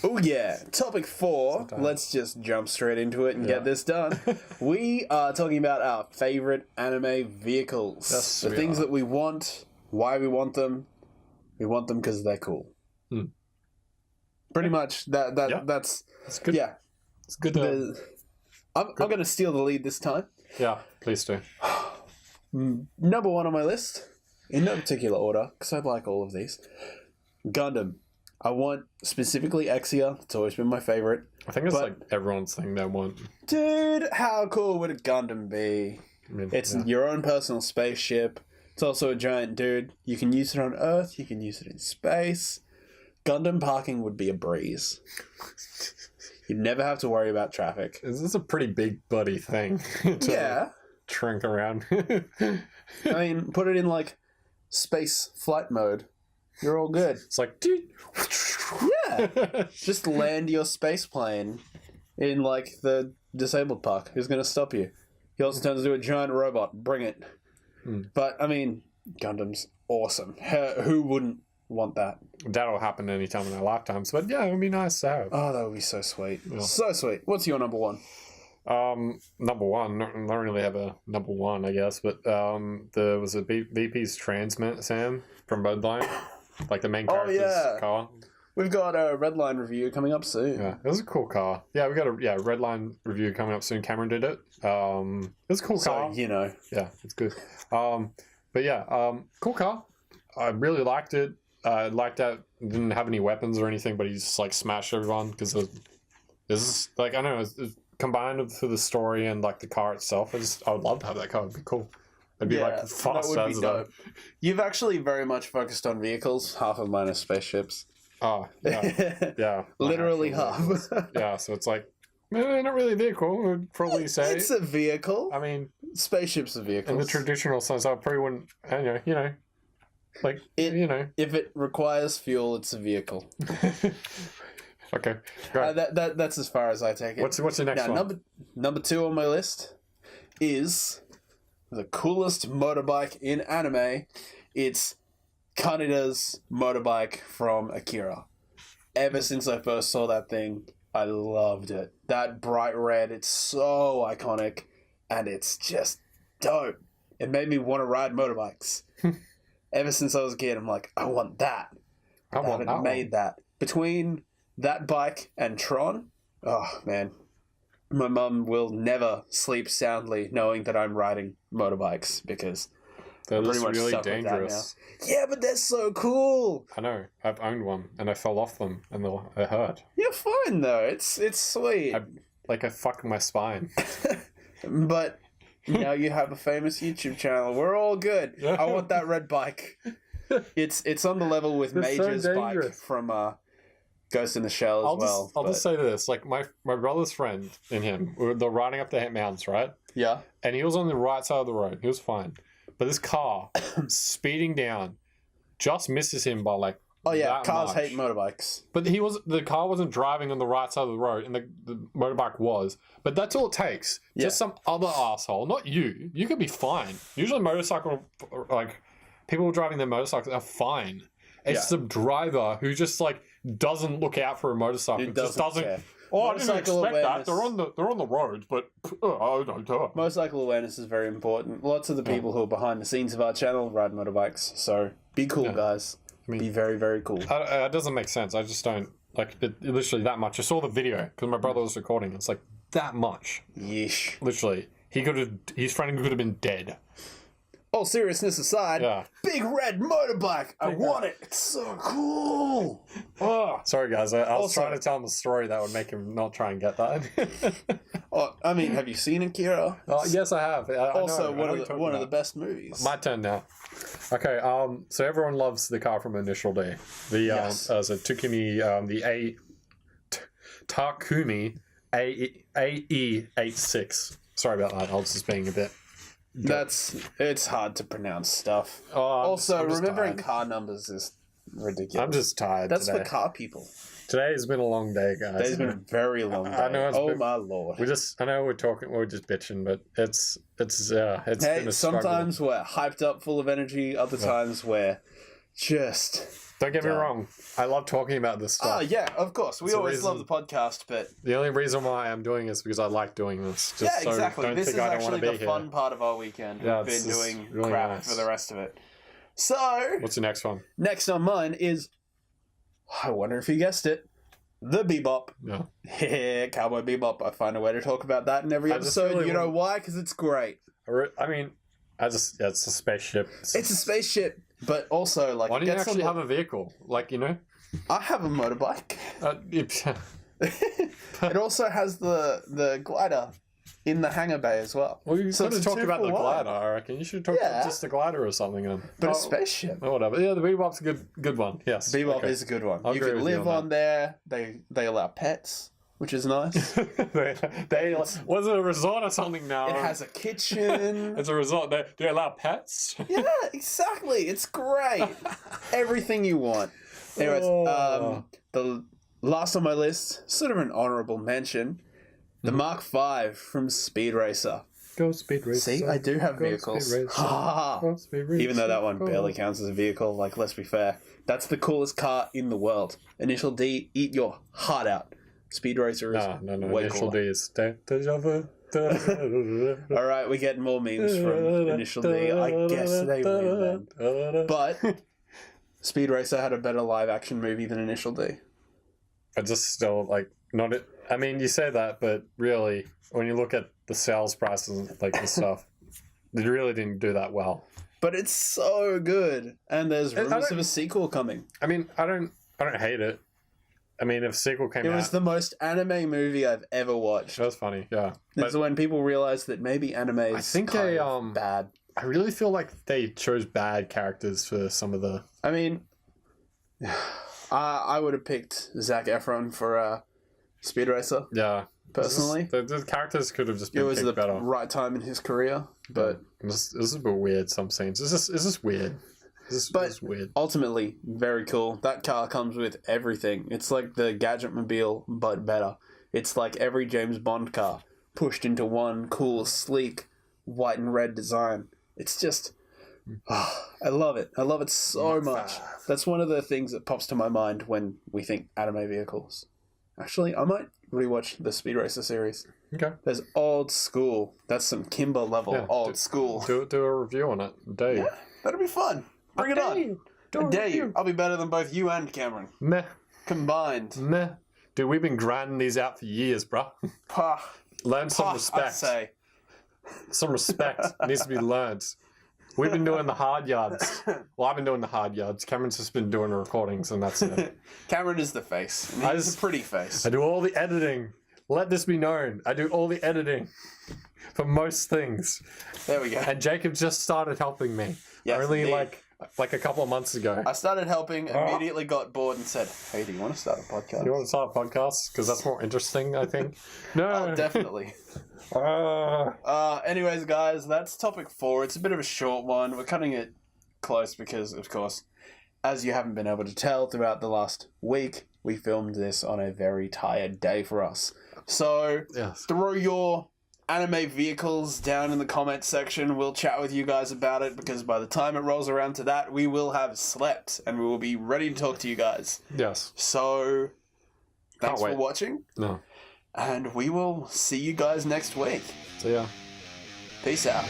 Oh yeah, topic 4. Let's just jump straight into it and get this done. We are talking about our favorite anime vehicles. Yes, the things that we want, why we want them. We want them because they're cool. Pretty much. That's good. Yeah. It's good. I'm going to steal the lead this time. Yeah, please do. Number 1 on my list, in no particular order, because I like all of these. Gundam. I want specifically Exia. It's always been my favorite. I think it's like everyone's thing they want. Dude, how cool would a Gundam be? I mean, it's your own personal spaceship. It's also a giant dude. You can use it on Earth. You can use it in space. Gundam parking would be a breeze. You'd never have to worry about traffic. This is a pretty big bloody thing. To trink around. I mean, put it in like space flight mode. You're all good. It's like, dude. Yeah. Just land your space plane in like the disabled park. Who's going to stop you? He also turns into a giant robot. Bring it. But I mean, Gundam's awesome. Who wouldn't want that? That'll happen anytime in our lifetimes. But yeah, it would be nice to have. Oh, that would be so sweet. Yeah. So sweet. What's your number 1? Number 1, not really have a number 1, I guess, but there was a VP's Transmit Sam from Redline, like the main character's car. We've got a Redline review coming up soon. Yeah, it was a cool car. Yeah, we got a Redline review coming up soon. Cameron did it. It was a cool car. So, you know. Yeah, it's good. But yeah, cool car. I really liked it. I liked that it didn't have any weapons or anything, but he just like smashed everyone because this is like, I don't know, it's combined with the story and like the car itself. I would love to have that car. It'd be cool. It'd be like fast as dope. You've actually very much focused on vehicles. Half of mine are spaceships. Oh, yeah. Yeah. Literally half. Yeah, so it's like, not really a vehicle, I'd probably say. It's a vehicle. I mean, spaceships are vehicles. In the traditional sense, I probably wouldn't, you know, like, if it requires fuel, it's a vehicle. Okay, go. That's as far as I take it. What's the next one? Number 2 on my list is the coolest motorbike in anime. It's Kaneda's motorbike from Akira. Ever since I first saw that thing, I loved it. That bright red, it's so iconic, and it's just dope. It made me want to ride motorbikes. Ever since I was a kid, I'm like, I want that. I haven't made that. Between that bike and Tron, oh man, my mum will never sleep soundly knowing that I'm riding motorbikes because they're pretty much really dangerous. Yeah, but they're so cool. I know. I've owned one and I fell off them and it hurt. You're fine though. It's sweet. I fucked my spine. But now you have a famous YouTube channel. We're all good. I want that red bike. It's on the level with Major's bike from Ghost in the Shell as well. I'll just say this. Like, my brother's friend and him, they're riding up the mountains, right? Yeah. And he was on the right side of the road. He was fine. But this car, speeding down, just misses him by like cars hate motorbikes. But the car wasn't driving on the right side of the road, and the motorbike was. But that's all it takes. Yeah. Just some other asshole, not you. You could be fine. Usually motorcycle, like, people driving their motorcycles are fine. It's the driver who just like doesn't look out for a motorcycle. Just doesn't. Care. Oh, I didn't expect that. They're on the roads, but I don't know. Motorcycle awareness is very important. Lots of the people who are behind the scenes of our channel ride motorbikes. So be cool, guys. I mean, be very, very cool. It doesn't make sense. I just don't like it, literally that much. I saw the video because my brother was recording. It's like that much. Yeesh. Literally, his friend could have been dead. All seriousness aside, big red motorbike. I want it. It's so cool. Oh, sorry guys. I was trying to tell him a story that would make him not try and get that. I mean, have you seen Akira? Yes, I have. One of the best movies. My turn now. Okay. So everyone loves the car from Initial D. The so Takumi, the Takumi AE86. Sorry about that. I was just being a bit. It's hard to pronounce stuff. I'm remembering car numbers is ridiculous. I'm just tired. That's for car people. Today has been a long day, guys. Today's been a very long day. I know. My lord. I know we're just bitching, but it's been a struggle. Sometimes we're hyped up, full of energy. Other times we're just Don't get me wrong. I love talking about this stuff. Oh, yeah, of course. We always love the podcast, but... The only reason why I'm doing this is because I like doing this. Just exactly. So this is actually the fun part of our weekend. Yeah, We've been doing really crap nice. for the rest of it. So... What's the next one? Next on mine is... I wonder if you guessed it. The Bebop. Yeah. Yeah, Cowboy Bebop. I find a way to talk about that in every episode. Really you know why? Because it's great. I mean, it's a spaceship. It's a spaceship, but also, like... Why don't you actually have a vehicle? Like, you know? I have a motorbike. It also has the glider in the hangar bay as well. Well, you so could have talked about the glider, I reckon. You should have talked about just the glider or something. But a spaceship. Oh, whatever. Yeah, the Bebop's a good one. Yes. Bebop is a good one. You can live on there. They allow pets, which is nice. Was it a resort or something now? It has a kitchen. It's a resort. Do they allow pets? Yeah, exactly. It's great. Everything you want. Anyways, the last on my list, sort of an honorable mention, the Mark V from Speed Racer. Go Speed Racer. See, I do have vehicles. Even though that one barely counts as a vehicle, like, let's be fair. That's the coolest car in the world. Initial D, eat your heart out. Speed Racer is way Initial cooler. D is Deja Vu. Alright, we get more memes from Initial D. I guess they win then. But Speed Racer had a better live action movie than Initial D. I just still, like, not it. I mean, you say that, but really, when you look at the sales prices and, like, the stuff, they really didn't do that well. But it's so good. And there's rumors of a sequel coming. I mean, I don't hate it. I mean, if a sequel came out... It was the most anime movie I've ever watched. That was funny, yeah. It's when people realized that maybe anime is kind of bad. I really feel like they chose bad characters for some of the... I mean, I would have picked Zac Efron for Speed Racer. Yeah. Personally. The characters could have just been picked better. It was the right time in his career, but... This is a bit weird, some scenes. It's just weird. It's weird. Ultimately, very cool. That car comes with everything. It's like the Gadget-mobile, but better. It's like every James Bond car pushed into one cool, sleek, white and red design. It's just... I love it. I love it so much. That's one of the things that pops to my mind when we think anime vehicles. Actually, I might rewatch the Speed Racer series. Okay. There's old school. That's some Kimber level old school. Do a review on it. Dare you? Yeah, that'll be fun. Bring it on. I dare you. I'll be better than both you and Cameron. Meh. Combined. Meh. Dude, we've been grinding these out for years, bruh. Learn some respect. I'd say. Some respect needs to be learned. We've been doing the hard yards. Well, I've been doing the hard yards. Cameron's just been doing the recordings, and that's it. Cameron is the face. And he's a pretty face. I do all the editing. Let this be known. I do all the editing for most things. There we go. And Jacob just started helping me. Yes, only like a couple of months ago. I started helping, immediately got bored and said, hey, do you want to start a podcast? You want to start a podcast? Because that's more interesting, I think. No. Oh, definitely. Anyways, guys, that's topic 4. It's a bit of a short one. We're cutting it close because, of course, as you haven't been able to tell throughout the last week, we filmed this on a very tired day for us. So, throw your anime vehicles down in the comments section. We'll chat with you guys about it because by the time it rolls around to that, we will have slept and we will be ready to talk to you guys. Yes. So, thanks for watching. No. And we will see you guys next week. See ya. Peace out.